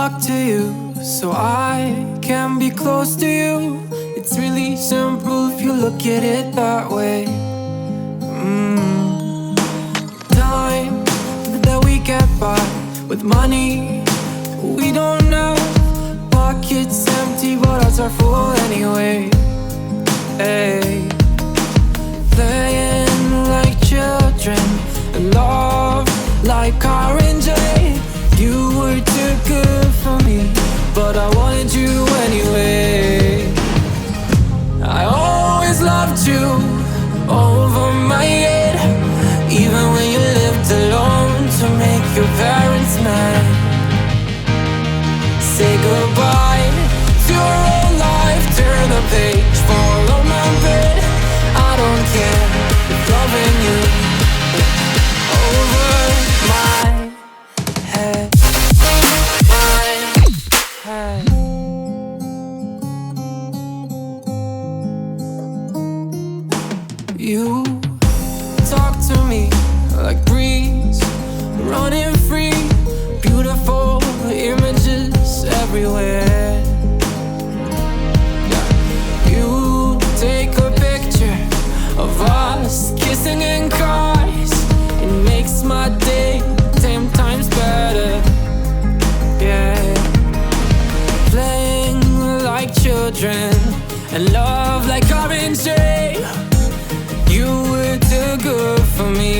luck to you, so I can be close to you. It's really simple if you look at it that way. Time that we get by with money we don't know. Pockets empty but hearts are full anyway. Hey. Playing like children and love like orange. You were too good for me, but I wanted you anyway. I always loved you over my head, even when you lived alone to make your parents mad. Say goodbye to your old life, turn the page, follow my bed. I don't care if loving you over my head. You talk to me like breeze, running free, beautiful images everywhere. Yeah. You take a picture of us kissing in cars, it makes my day 10 times better. Yeah. Playing like children and love like orange. You were too good for me,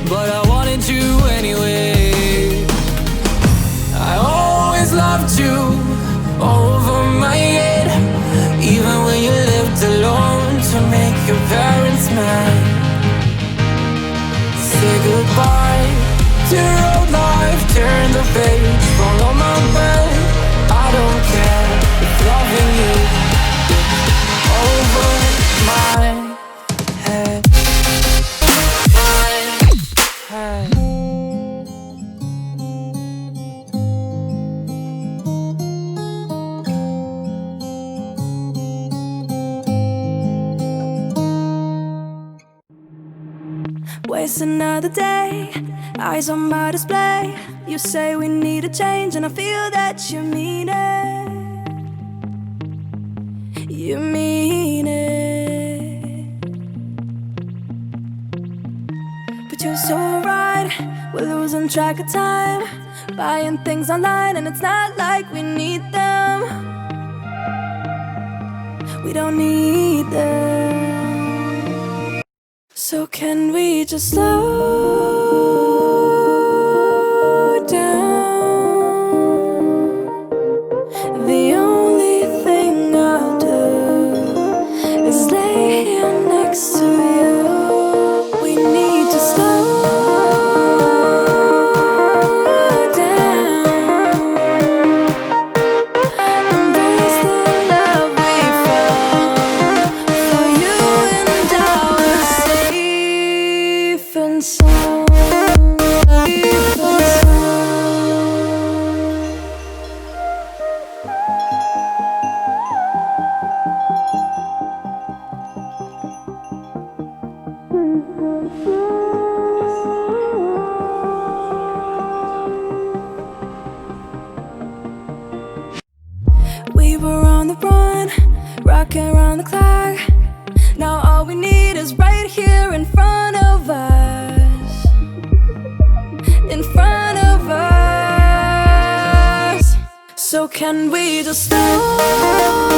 but I wanted you anyway. I always loved you over my head, even when you lived alone to make your parents mad. Say goodbye to your old life, turn the page, follow my bed. I don't care if loving you over my head. Waste another day, eyes on my display. You say we need a change, and I feel that you mean it. You mean it. But you're so right, we're losing track of time, buying things online, and it's not like we need them. We don't need them. So can we just slow down? The only thing I'll do is lay here next to you. We need to slow down. Embrace the love we found. For you and I are safe and sound. We were on the run, rocking around the clock. Now all we need is right here in front of us. In front of us. So can we just slow